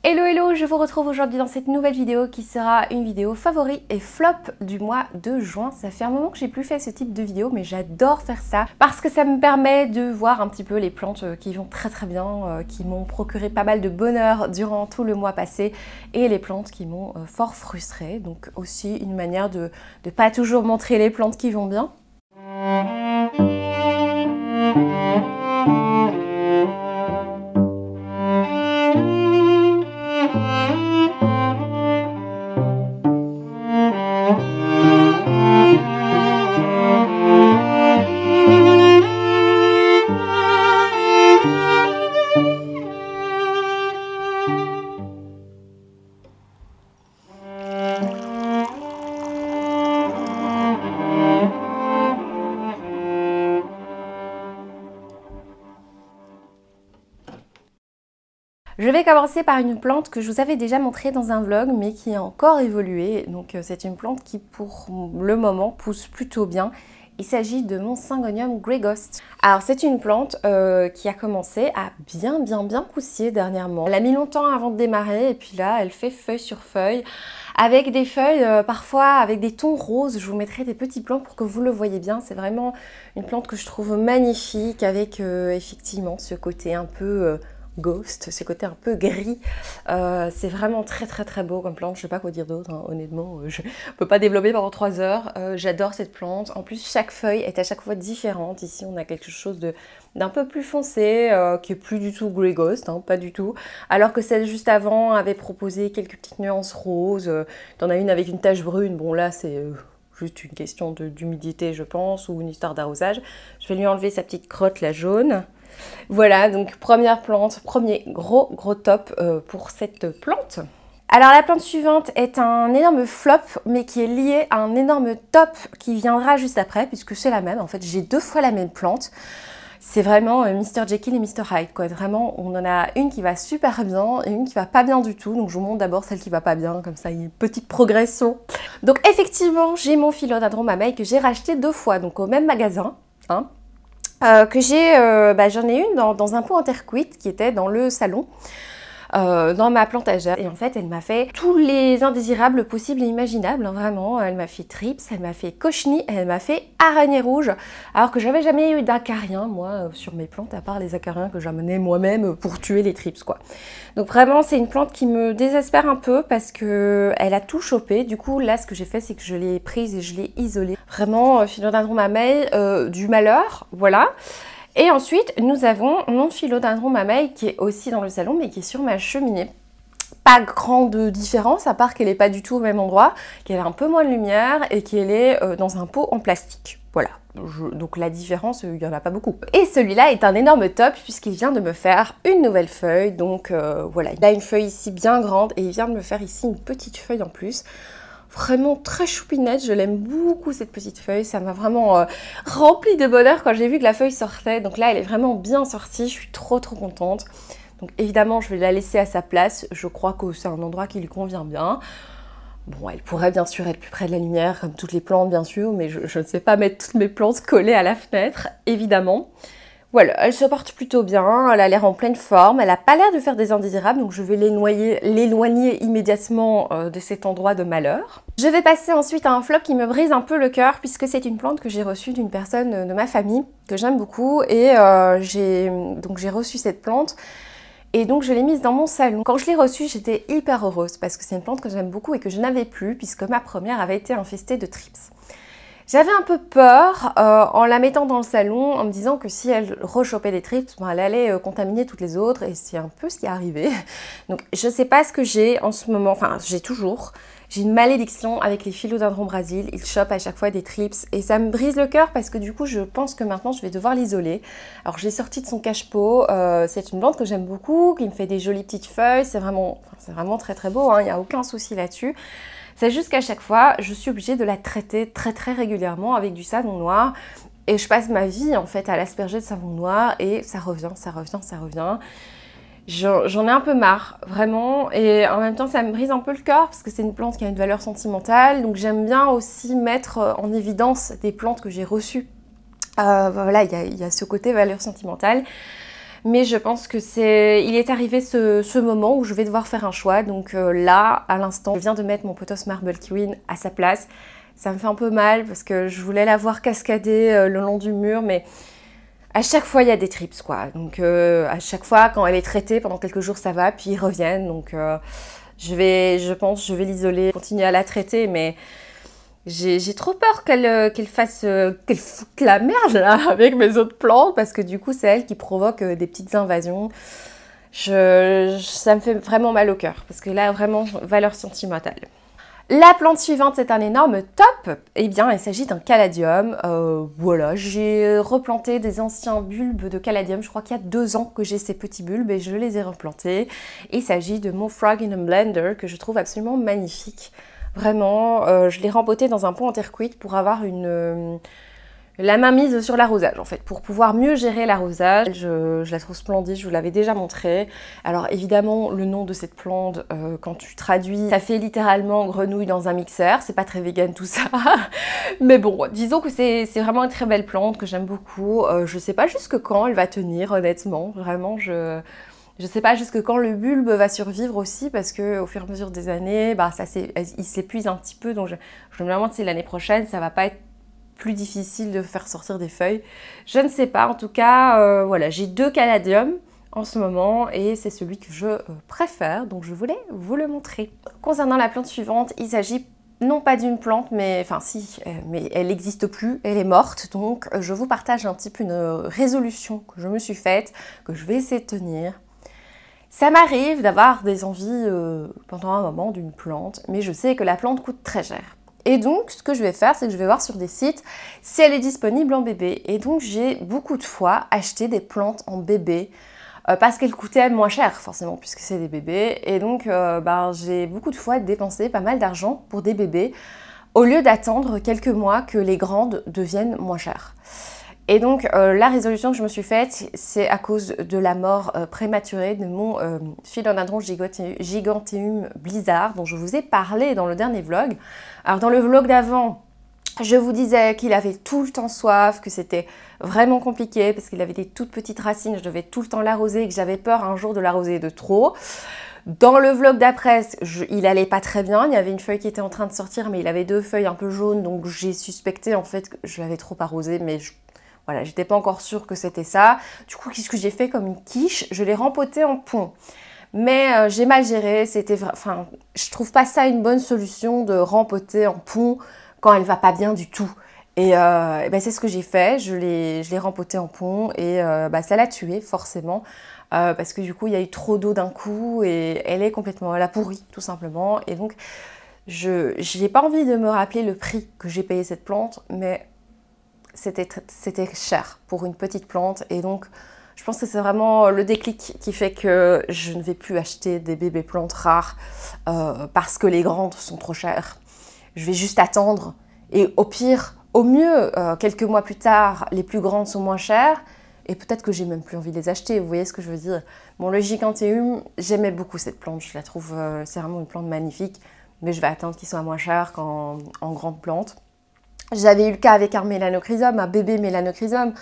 Hello hello, je vous retrouve aujourd'hui dans cette nouvelle vidéo qui sera une vidéo favori et flop du mois de juin. Ça fait un moment que j'ai plus fait ce type de vidéo, mais j'adore faire ça parce que ça me permet de voir un petit peu les plantes qui vont très bien, qui m'ont procuré pas mal de bonheur durant tout le mois passé et les plantes qui m'ont fort frustrée. Donc aussi une manière de pas toujours montrer les plantes qui vont bien. Je vais commencer par une plante que je vous avais déjà montrée dans un vlog, mais qui a encore évolué. Donc c'est une plante qui, pour le moment, pousse plutôt bien. Il s'agit de mon Syngonium Grey Ghost. Alors c'est une plante qui a commencé à bien pousser dernièrement. Elle a mis longtemps avant de démarrer et puis là, elle fait feuille sur feuille. Avec des feuilles, parfois avec des tons roses. Je vous mettrai des petits plans pour que vous le voyez bien. C'est vraiment une plante que je trouve magnifique avec effectivement ce côté un peu... ghost, ce côté un peu gris. C'est vraiment très beau comme plante. Je sais pas quoi dire d'autre, hein. Honnêtement, je peux pas développer pendant 3 heures. J'adore cette plante. En plus, chaque feuille est à chaque fois différente. Ici, on a quelque chose d'un peu plus foncé, qui est plus du tout Grey Ghost, hein, pas du tout. Alors que celle juste avant avait proposé quelques petites nuances roses. T'en as une avec une tache brune. Bon là, c'est... juste une question d'humidité, je pense, ou une histoire d'arrosage. Je vais lui enlever sa petite crotte, la jaune. Voilà, donc première plante, premier gros top pour cette plante. Alors la plante suivante est un énorme flop, mais qui est lié à un énorme top qui viendra juste après, puisque c'est la même. En fait, j'ai 2 fois la même plante. C'est vraiment Mr. Jekyll et Mr. Hyde, quoi. Vraiment, on en a une qui va super bien et une qui va pas bien du tout. Donc je vous montre d'abord celle qui va pas bien, comme ça il y a une petite progression. Donc effectivement, j'ai mon Philodendron Mamey que j'ai racheté 2 fois, donc au même magasin, hein. J'en ai une dans un pot en terre cuite qui était dans le salon, dans ma plantagère. Et en fait, elle m'a fait tous les indésirables possibles et imaginables, hein, vraiment. Elle m'a fait trips, elle m'a fait cochenille, elle m'a fait araignée rouge. Alors que j'avais jamais eu d'acarien, moi, sur mes plantes, à part les acariens que j'amenais moi-même pour tuer les trips, quoi. Donc vraiment, c'est une plante qui me désespère un peu parce que elle a tout chopé. Du coup, là, ce que j'ai fait, c'est que je l'ai prise et je l'ai isolée. Vraiment, Philodendron Mamey, du malheur, voilà. Et ensuite, nous avons mon Philodendron Mamey qui est aussi dans le salon, mais qui est sur ma cheminée. Pas grande différence, à part qu'elle n'est pas du tout au même endroit, qu'elle a un peu moins de lumière et qu'elle est dans un pot en plastique. Voilà. Donc la différence, il n'y en a pas beaucoup. Et celui-là est un énorme top puisqu'il vient de me faire une nouvelle feuille. Donc voilà, il a une feuille ici bien grande et il vient de me faire ici une petite feuille en plus. Vraiment très choupinette, je l'aime beaucoup cette petite feuille, ça m'a vraiment rempli de bonheur quand j'ai vu que la feuille sortait. Donc là elle est vraiment bien sortie, je suis trop contente. Donc évidemment je vais la laisser à sa place, je crois que c'est un endroit qui lui convient bien. Bon, elle pourrait bien sûr être plus près de la lumière comme toutes les plantes bien sûr, mais je ne sais pas mettre toutes mes plantes collées à la fenêtre, évidemment. Voilà, elle se porte plutôt bien, elle a l'air en pleine forme, elle n'a pas l'air de faire des indésirables, donc je vais l'éloigner immédiatement de cet endroit de malheur. Je vais passer ensuite à un flop qui me brise un peu le cœur, puisque c'est une plante que j'ai reçue d'une personne de ma famille, que j'aime beaucoup, et j'ai reçu cette plante, et donc je l'ai mise dans mon salon. Quand je l'ai reçue, j'étais hyper heureuse, parce que c'est une plante que j'aime beaucoup et que je n'avais plus, puisque ma première avait été infestée de trips. J'avais un peu peur en la mettant dans le salon, en me disant que si elle rechopait des trips, ben, elle allait contaminer toutes les autres, et c'est un peu ce qui est arrivé. Donc je sais pas ce que j'ai en ce moment, enfin j'ai toujours. J'ai une malédiction avec les Philodendron Brasil, ils chopent à chaque fois des trips, et ça me brise le cœur parce que du coup je pense que maintenant je vais devoir l'isoler. Alors je l'ai sortie de son cache-pot, c'est une plante que j'aime beaucoup, qui me fait des jolies petites feuilles, c'est vraiment très beau, hein, il n'y a aucun souci là-dessus. C'est juste qu'à chaque fois, je suis obligée de la traiter très régulièrement avec du savon noir. Et je passe ma vie en fait à l'asperger de savon noir et ça revient. J'en ai un peu marre, vraiment. Et en même temps, ça me brise un peu le cœur parce que c'est une plante qui a une valeur sentimentale. Donc j'aime bien aussi mettre en évidence des plantes que j'ai reçues. Voilà, il y a ce côté valeur sentimentale. Mais je pense que il est arrivé ce moment où je vais devoir faire un choix. Donc là, à l'instant, je viens de mettre mon pothos Marble Queen à sa place. Ça me fait un peu mal parce que je voulais la voir cascader le long du mur, mais à chaque fois, il y a des trips, quoi. Donc à chaque fois, quand elle est traitée, pendant quelques jours, ça va, puis ils reviennent. Donc je pense, je vais l'isoler, continuer à la traiter, mais j'ai trop peur qu'elle foute la merde là avec mes autres plantes parce que du coup c'est elle qui provoque des petites invasions. Ça me fait vraiment mal au cœur parce que là vraiment valeur sentimentale. La plante suivante c'est un énorme top. Eh bien il s'agit d'un caladium. Voilà, j'ai replanté des anciens bulbes de caladium. Je crois qu'il y a 2 ans que j'ai ces petits bulbes et je les ai replantés. Il s'agit de mon Frog in a Blender que je trouve absolument magnifique. Vraiment, je l'ai rempoté dans un pot en terre cuite pour avoir la main mise sur l'arrosage en fait, pour pouvoir mieux gérer l'arrosage. Je la trouve splendide, je vous l'avais déjà montré. Alors évidemment, le nom de cette plante, quand tu traduis, ça fait littéralement grenouille dans un mixeur. C'est pas très vegan tout ça. Mais bon, disons que c'est vraiment une très belle plante que j'aime beaucoup. Je sais pas jusque quand elle va tenir, honnêtement. Vraiment, je sais pas jusque quand le bulbe va survivre aussi parce que au fur et à mesure des années, bah, il s'épuise un petit peu. Donc je me demande si l'année prochaine, ça va pas être plus difficile de faire sortir des feuilles. Je ne sais pas. En tout cas, voilà, j'ai 2 caladiums en ce moment et c'est celui que je préfère. Donc je voulais vous le montrer. Concernant la plante suivante, il s'agit non pas d'une plante, mais enfin si, mais elle n'existe plus, elle est morte. Donc je vous partage un petit peu une résolution que je me suis faite, que je vais essayer de tenir. Ça m'arrive d'avoir des envies pendant un moment d'une plante, mais je sais que la plante coûte très cher. Et donc, ce que je vais faire, c'est que je vais voir sur des sites si elle est disponible en bébé. Et donc, j'ai beaucoup de fois acheté des plantes en bébé parce qu'elles coûtaient moins cher, forcément, puisque c'est des bébés. Et donc, j'ai beaucoup de fois dépensé pas mal d'argent pour des bébés au lieu d'attendre quelques mois que les grandes deviennent moins chères. Et donc la résolution que je me suis faite, c'est à cause de la mort prématurée de mon Philodendron giganteum blizzard dont je vous ai parlé dans le dernier vlog. Alors dans le vlog d'avant, je vous disais qu'il avait tout le temps soif, que c'était vraiment compliqué parce qu'il avait des toutes petites racines, je devais tout le temps l'arroser et que j'avais peur un jour de l'arroser de trop. Dans le vlog d'après, il allait pas très bien, il y avait une feuille qui était en train de sortir mais il avait 2 feuilles un peu jaunes donc j'ai suspecté en fait que je l'avais trop arrosé mais voilà, j'étais pas encore sûre que c'était ça. Du coup, qu'est-ce que j'ai fait comme une quiche? Je l'ai rempoté en pont. Mais j'ai mal géré, enfin, je trouve pas ça une bonne solution de rempoter en pont quand elle va pas bien du tout. Et ben, c'est ce que j'ai fait, je l'ai rempoté en pont et ça l'a tuée forcément. Parce que du coup, il y a eu trop d'eau d'un coup et elle a pourri tout simplement. Et donc, je n'ai pas envie de me rappeler le prix que j'ai payé cette plante, mais c'était cher pour une petite plante et donc je pense que c'est vraiment le déclic qui fait que je ne vais plus acheter des bébés plantes rares parce que les grandes sont trop chères. Je vais juste attendre et au pire, au mieux, quelques mois plus tard, les plus grandes sont moins chères et peut-être que j'ai même plus envie de les acheter, vous voyez ce que je veux dire. Bon, le giganteum, j'aimais beaucoup cette plante, je la trouve, c'est vraiment une plante magnifique, mais je vais attendre qu'il soit moins cher qu'en grande plante. J'avais eu le cas avec un mélanochrysum, un bébé mélanochrysum.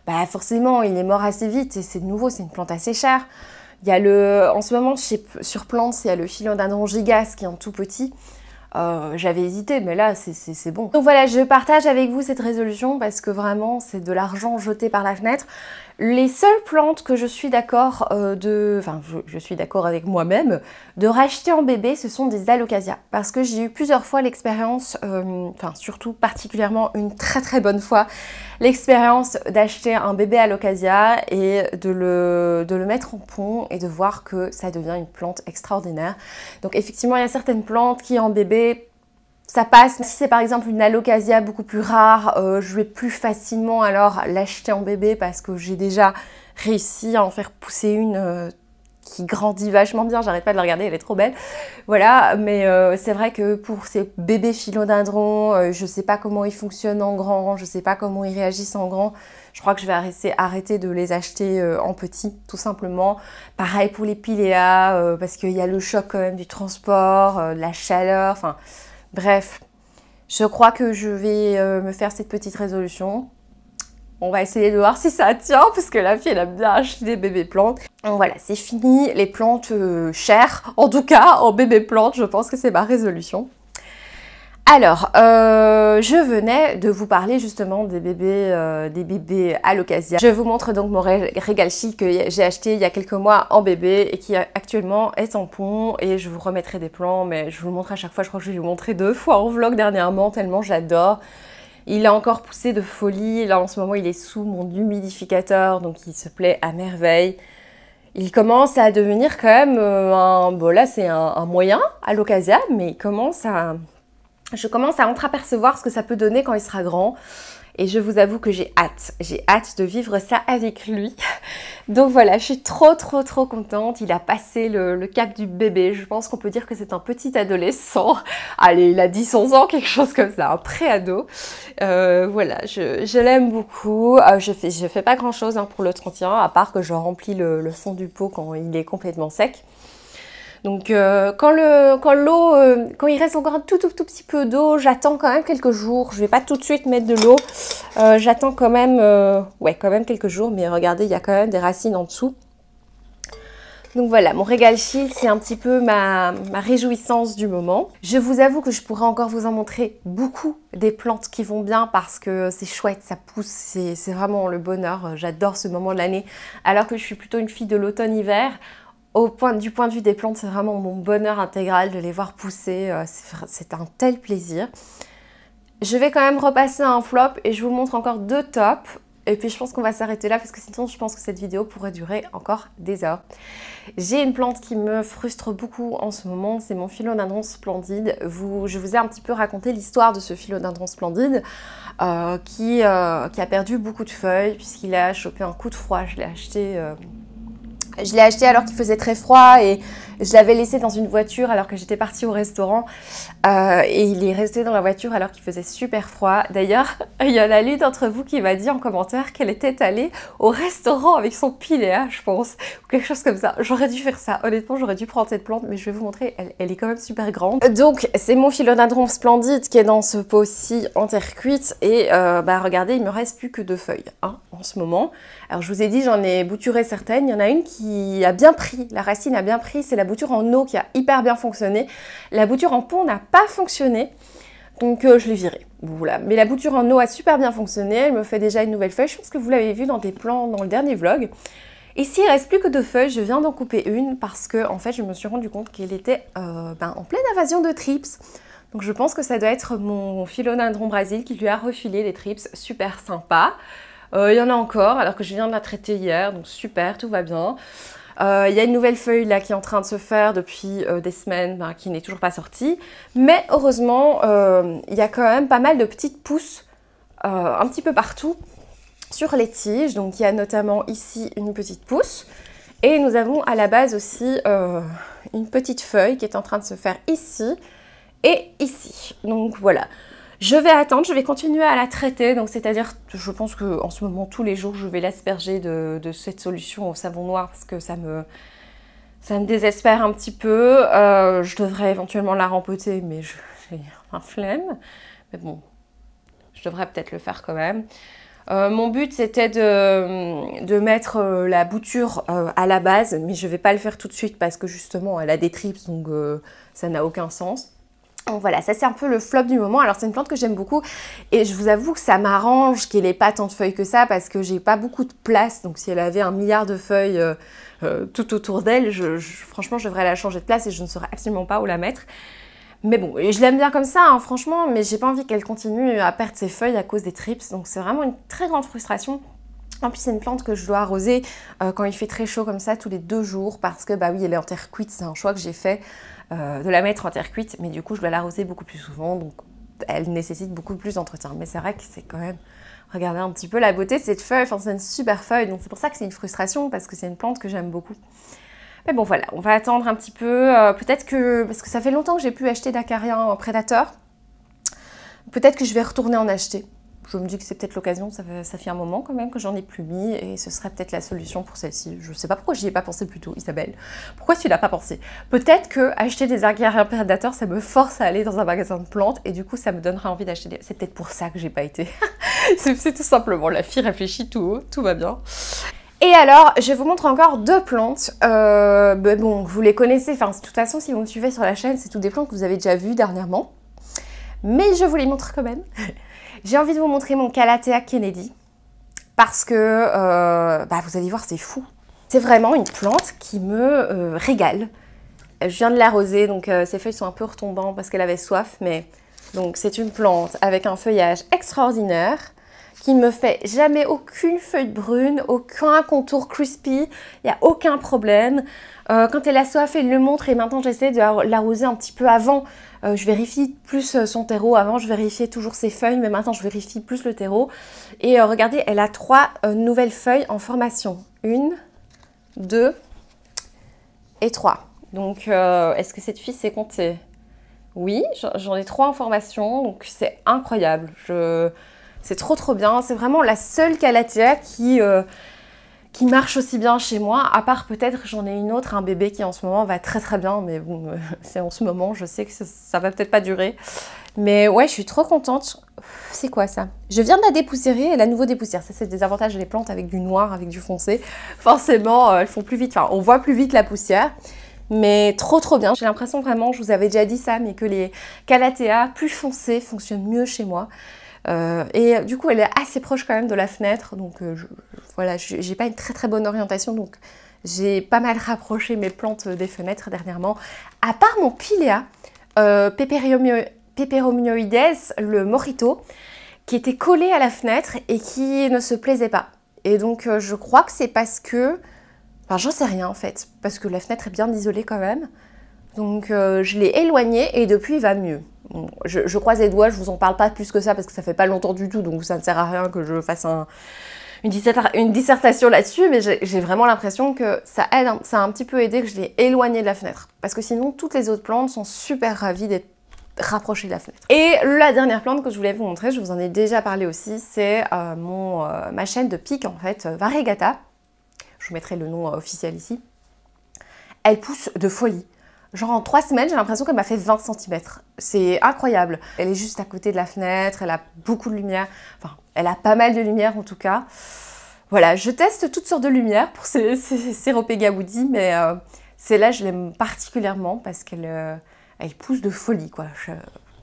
Bah forcément, il est mort assez vite et c'est nouveau, c'est une plante assez chère. Il y a en ce moment, sur Plants, il y a le Philodendron gigas qui est en tout petit. J'avais hésité, mais là, c'est bon. Donc voilà, je partage avec vous cette résolution parce que vraiment, c'est de l'argent jeté par la fenêtre. Les seules plantes que je suis d'accord je suis d'accord avec moi-même de racheter en bébé, ce sont des alocasias. Parce que j'ai eu plusieurs fois l'expérience, surtout particulièrement une très très bonne fois, l'expérience d'acheter un bébé alocasia et de le mettre en pont et de voir que ça devient une plante extraordinaire. Donc effectivement, il y a certaines plantes qui en bébé, ça passe. Si c'est par exemple une alocasia beaucoup plus rare, je vais plus facilement alors l'acheter en bébé parce que j'ai déjà réussi à en faire pousser une qui grandit vachement bien. J'arrête pas de la regarder, elle est trop belle. Voilà, mais c'est vrai que pour ces bébés philodendrons, je sais pas comment ils fonctionnent en grand, je sais pas comment ils réagissent en grand. Je crois que je vais arrêter de les acheter en petit, tout simplement. Pareil pour les piléas, parce qu'il y a le choc quand même du transport, la chaleur, enfin... Bref, je crois que je vais me faire cette petite résolution. On va essayer de voir si ça tient, parce que la fille, elle aime bien acheter des bébés plantes. Donc voilà, c'est fini, les plantes chères. En tout cas, en bébé plante, je pense que c'est ma résolution. Alors, je venais de vous parler justement des bébés Alocasia. Je vous montre donc mon Regal Shield que j'ai acheté il y a quelques mois en bébé et qui actuellement est en pont, et je vous remettrai des plans, mais je vous le montre à chaque fois. Je crois que je vais vous montrer 2 fois en vlog dernièrement, tellement j'adore. Il a encore poussé de folie. Là, en ce moment, il est sous mon humidificateur, donc il se plaît à merveille. Il commence à devenir quand même bon là, c'est un moyen Alocasia, mais je commence à entreapercevoir ce que ça peut donner quand il sera grand. Et je vous avoue que j'ai hâte de vivre ça avec lui. Donc voilà, je suis trop contente. Il a passé le cap du bébé. Je pense qu'on peut dire que c'est un petit adolescent. Allez, il a 10-11 ans, quelque chose comme ça, un pré-ado. Voilà, je l'aime beaucoup. Je fais pas grand chose pour le 31, à part que je remplis le fond du pot quand il est complètement sec. Donc quand il reste encore un tout petit peu d'eau, j'attends quand même quelques jours. Je vais pas tout de suite mettre de l'eau. J'attends quand même, quand même quelques jours. Mais regardez, il y a quand même des racines en dessous. Donc voilà, mon Regal Shield, c'est un petit peu ma réjouissance du moment. Je vous avoue que je pourrais encore vous en montrer beaucoup des plantes qui vont bien parce que c'est chouette, ça pousse, c'est vraiment le bonheur. J'adore ce moment de l'année. Alors que je suis plutôt une fille de l'automne-hiver, du point de vue des plantes, c'est vraiment mon bonheur intégral de les voir pousser. C'est un tel plaisir. Je vais quand même repasser un flop et je vous montre encore 2 tops. Et puis je pense qu'on va s'arrêter là parce que sinon je pense que cette vidéo pourrait durer encore des heures. J'ai une plante qui me frustre beaucoup en ce moment, c'est mon Philodendron splendide. Je vous ai un petit peu raconté l'histoire de ce Philodendron splendide qui a perdu beaucoup de feuilles puisqu'il a chopé un coup de froid. Je l'ai acheté alors qu'il faisait très froid et je l'avais laissé dans une voiture alors que j'étais partie au restaurant et il est resté dans la voiture alors qu'il faisait super froid. D'ailleurs, il y en a l'une d'entre vous qui m'a dit en commentaire qu'elle était allée au restaurant avec son piléa, je pense, ou quelque chose comme ça. J'aurais dû faire ça, honnêtement, j'aurais dû prendre cette plante, mais je vais vous montrer, elle est quand même super grande. Donc, c'est mon Philodendron splendide qui est dans ce pot-ci en terre cuite et regardez, il me reste plus que 2 feuilles en ce moment. Alors, je vous ai dit, j'en ai bouturé certaines, il y en a une qui a bien pris, la racine a bien pris, c'est la bouture en eau qui a hyper bien fonctionné. La bouture en pot n'a pas fonctionné, donc je l'ai virée. Voilà. Mais la bouture en eau a super bien fonctionné, elle me fait déjà une nouvelle feuille. Je pense que vous l'avez vu dans des plans dans le dernier vlog. Ici, il reste plus que 2 feuilles, je viens d'en couper une parce que en fait, je me suis rendu compte qu'elle était en pleine invasion de trips. Donc je pense que ça doit être mon Philodendron Brésil qui lui a refilé les trips, super sympa. Il y en a encore alors que je viens de la traiter hier, donc super, tout va bien. Il y a une nouvelle feuille là qui est en train de se faire depuis des semaines, qui n'est toujours pas sortie. Mais heureusement, il y a quand même pas mal de petites pousses un petit peu partout sur les tiges. Donc il y a notamment ici une petite pousse. Et nous avons à la base aussi une petite feuille qui est en train de se faire ici et ici. Donc voilà. Je vais attendre, je vais continuer à la traiter, donc c'est-à-dire, je pense qu'en ce moment, tous les jours, je vais l'asperger de cette solution au savon noir parce que ça me désespère un petit peu. Je devrais éventuellement la rempoter, mais j'ai un flemme. Mais bon, je devrais peut-être le faire quand même. Mon but, c'était de mettre la bouture à la base, mais je ne vais pas le faire tout de suite parce que justement, elle a des trips, donc ça n'a aucun sens. Donc voilà, ça c'est un peu le flop du moment. Alors c'est une plante que j'aime beaucoup et je vous avoue que ça m'arrange qu'elle n'ait pas tant de feuilles que ça parce que j'ai pas beaucoup de place. Donc si elle avait 1 milliard de feuilles tout autour d'elle, franchement je devrais la changer de place et je ne saurais absolument pas où la mettre. Mais bon, je l'aime bien comme ça, franchement, mais j'ai pas envie qu'elle continue à perdre ses feuilles à cause des trips. Donc c'est vraiment une très grande frustration. En plus, c'est une plante que je dois arroser quand il fait très chaud comme ça, tous les 2 jours, parce que bah oui, elle est en terre cuite, c'est un choix que j'ai fait de la mettre en terre cuite, mais du coup, je dois l'arroser beaucoup plus souvent, donc elle nécessite beaucoup plus d'entretien. Mais c'est vrai que c'est quand même, regardez un petit peu la beauté de cette feuille, enfin c'est une super feuille, donc c'est pour ça que c'est une frustration, parce que c'est une plante que j'aime beaucoup. Mais bon voilà, on va attendre un petit peu, peut-être que, parce que ça fait longtemps que j'ai pu acheter d'acariens prédateurs, peut-être que je vais retourner en acheter. je me dis que c'est peut-être l'occasion, ça fait un moment quand même que j'en ai plus mis et ce serait peut-être la solution pour celle-ci. Je sais pas pourquoi j'y ai pas pensé plus tôt, Isabelle. Pourquoi tu l'as pas pensé? Peut-être que acheter des Argyria Predator, ça me force à aller dans un magasin de plantes et du coup ça me donnera envie d'acheter des... C'est peut-être pour ça que j'ai pas été. C'est tout simplement, la fille réfléchit tout haut, tout va bien. Et alors, je vous montre encore 2 plantes. Bon, vous les connaissez, enfin de toute façon si vous me suivez sur la chaîne, c'est toutes des plantes que vous avez déjà vues dernièrement. Mais je vous les montre quand même. J'ai envie de vous montrer mon Calathea Kennedy parce que, vous allez voir, c'est fou. C'est vraiment une plante qui me régale. Je viens de l'arroser, donc ses feuilles sont un peu retombants parce qu'elle avait soif, mais donc c'est une plante avec un feuillage extraordinaire qui ne me fait jamais aucune feuille brune, aucun contour crispy, il n'y a aucun problème. Quand elle a soif, elle le montre et maintenant j'essaie de l'arroser un petit peu avant. Je vérifie plus son terreau. Avant, je vérifiais toujours ses feuilles, mais maintenant, je vérifie plus le terreau. Et regardez, elle a 3 nouvelles feuilles en formation. 1, 2 et 3. Donc, est-ce que cette fille sait compter? Oui, j'en ai 3 en formation, donc c'est incroyable. C'est trop bien. C'est vraiment la seule Calathea qui marche aussi bien chez moi, à part peut-être j'en ai une autre, un bébé qui en ce moment va très bien, mais bon, c'est en ce moment, je sais que ça va peut-être pas durer. Mais ouais, je suis trop contente. C'est quoi ça? Je viens de la dépoussiérer, elle a nouveau dépoussière. Ça, c'est des avantages des plantes avec du noir, avec du foncé. Forcément, elles font plus vite, enfin, on voit plus vite la poussière. Mais trop bien. J'ai l'impression vraiment, je vous avais déjà dit ça, mais que les Calathea plus foncés fonctionnent mieux chez moi. Et du coup elle est assez proche quand même de la fenêtre, donc voilà, j'ai pas une très bonne orientation, donc j'ai pas mal rapproché mes plantes des fenêtres dernièrement, à part mon Pilea Peperomioides, le Morito, qui était collé à la fenêtre et qui ne se plaisait pas. Et donc je crois que c'est parce que, enfin j'en sais rien en fait, parce que la fenêtre est bien isolée quand même, donc je l'ai éloigné et depuis il va mieux. Bon, je croise les doigts, je vous en parle pas plus que ça parce que ça fait pas longtemps du tout, donc ça ne sert à rien que je fasse une dissertation là-dessus, mais j'ai vraiment l'impression que ça aide, ça a un petit peu aidé que je l'ai éloigné de la fenêtre. Parce que sinon, toutes les autres plantes sont super ravies d'être rapprochées de la fenêtre. Et la dernière plante que je voulais vous montrer, je vous en ai déjà parlé aussi, c'est ma chaîne de pique en fait, Variegata. Je vous mettrai le nom officiel ici. Elle pousse de folie. Genre en 3 semaines, j'ai l'impression qu'elle m'a fait 20 cm. C'est incroyable. Elle est juste à côté de la fenêtre, elle a beaucoup de lumière. Enfin, elle a pas mal de lumière en tout cas. Voilà, je teste toutes sortes de lumières pour ces Ceropegia woody, mais celle-là, je l'aime particulièrement parce qu'elle elle pousse de folie, quoi.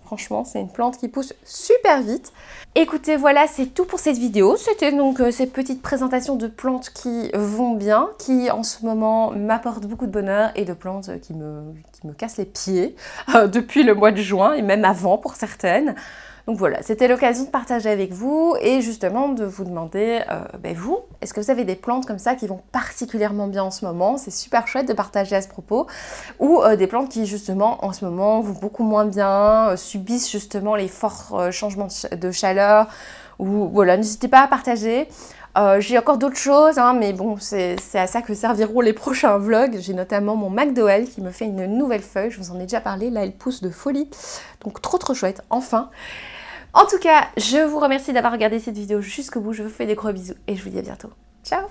Franchement, c'est une plante qui pousse super vite. Écoutez, voilà, c'est tout pour cette vidéo. C'était donc cette petite présentation de plantes qui vont bien, qui en ce moment m'apportent beaucoup de bonheur et de plantes qui me cassent les pieds depuis le mois de juin et même avant pour certaines. Donc voilà, c'était l'occasion de partager avec vous et justement de vous demander, vous, est-ce que vous avez des plantes comme ça qui vont particulièrement bien en ce moment? C'est super chouette de partager à ce propos. Ou des plantes qui justement en ce moment vont beaucoup moins bien, subissent justement les forts changements de chaleur. Ou voilà, n'hésitez pas à partager. J'ai encore d'autres choses, hein, mais bon, c'est à ça que serviront les prochains vlogs. J'ai notamment mon McDowell qui me fait une nouvelle feuille, je vous en ai déjà parlé, là elle pousse de folie. Donc trop chouette, enfin. En tout cas, je vous remercie d'avoir regardé cette vidéo jusqu'au bout, je vous fais des gros bisous et je vous dis à bientôt. Ciao!